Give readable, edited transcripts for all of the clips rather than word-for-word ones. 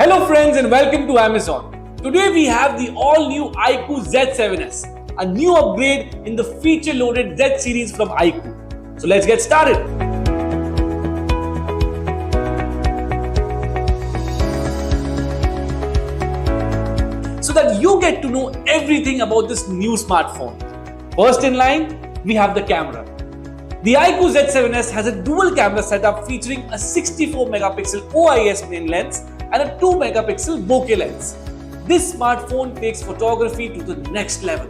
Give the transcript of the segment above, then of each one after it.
Hello friends and welcome to Amazon. Today we have the all-new iQOO Z7s, a new upgrade in the feature-loaded Z series from iQOO. So let's get started. So that you get to know everything about this new smartphone. First in line, we have the camera. The iQOO Z7s has a dual camera setup featuring a 64 megapixel OIS main lens and a 2 megapixel bokeh lens. This smartphone takes photography to the next level.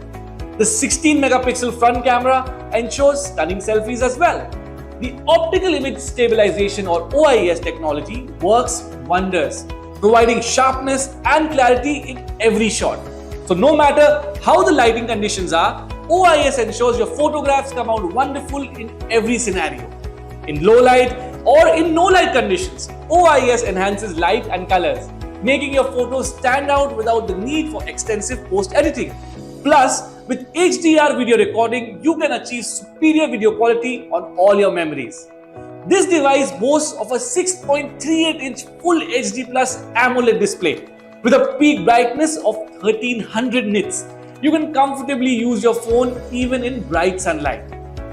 The 16 megapixel front camera ensures stunning selfies as well. The optical image stabilization or OIS technology works wonders, providing sharpness and clarity in every shot. So no matter how the lighting conditions are, OIS ensures your photographs come out wonderful in every scenario. In low light or in no light conditions, OIS enhances light and colors, making your photos stand out without the need for extensive post-editing. Plus, with HDR video recording, you can achieve superior video quality on all your memories. This device boasts of a 6.38-inch Full HD Plus AMOLED display with a peak brightness of 1300 nits. You can comfortably use your phone even in bright sunlight.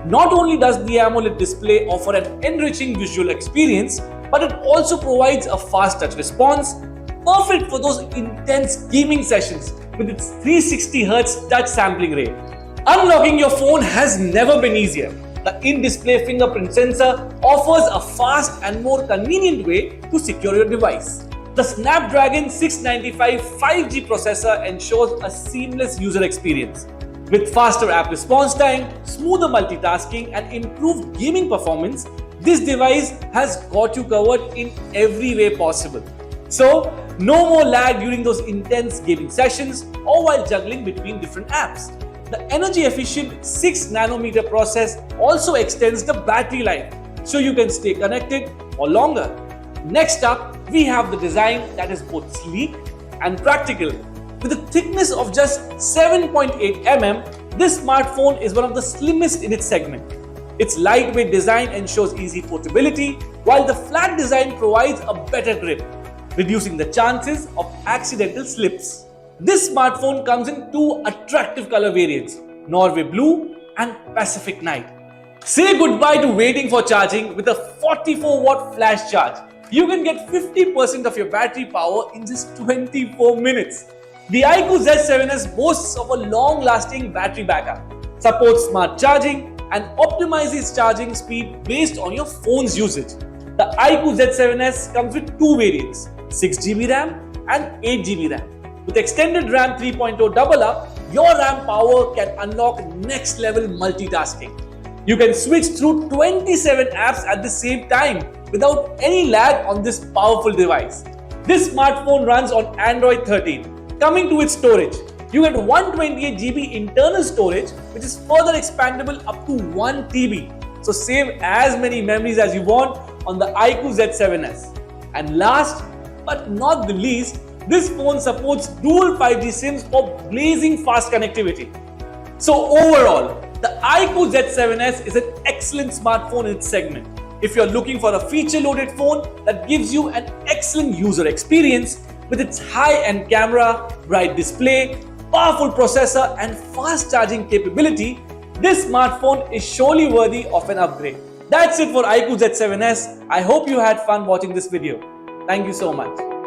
Not only does the AMOLED display offer an enriching visual experience, but it also provides a fast touch response, perfect for those intense gaming sessions with its 360Hz touch sampling rate. Unlocking your phone has never been easier. The in-display fingerprint sensor offers a fast and more convenient way to secure your device. The Snapdragon 695 5G processor ensures a seamless user experience. With faster app response time, smoother multitasking and improved gaming performance, this device has got you covered in every way possible. So, no more lag during those intense gaming sessions or while juggling between different apps. The energy-efficient 6nm process also extends the battery life, so you can stay connected for longer. Next up, we have the design that is both sleek and practical. With a thickness of just 7.8 mm, this smartphone is one of the slimmest in its segment. Its lightweight design ensures easy portability, while the flat design provides a better grip, reducing the chances of accidental slips. This smartphone comes in two attractive color variants, Norway Blue and Pacific Night. Say goodbye to waiting for charging with a 44-watt flash charge. You can get 50% of your battery power in just 24 minutes. The iQOO Z7s boasts of a long-lasting battery backup, supports smart charging, and optimizes charging speed based on your phone's usage. The iQOO Z7s comes with two variants, 6GB RAM and 8GB RAM. With extended RAM 3.0 double up, your RAM power can unlock next-level multitasking. You can switch through 27 apps at the same time without any lag on this powerful device. This smartphone runs on Android 13. Coming to its storage, you get 128GB internal storage, which is further expandable up to 1 TB. So save as many memories as you want on the iQOO Z7s. And last but not the least, this phone supports dual 5G SIMs for blazing fast connectivity. So overall, the iQOO Z7s is an excellent smartphone in its segment. If you're looking for a feature-loaded phone that gives you an excellent user experience with its high-end camera, bright display, powerful processor and fast charging capability, this smartphone is surely worthy of an upgrade. That's it for iQOO Z7s. I hope you had fun watching this video. Thank you so much.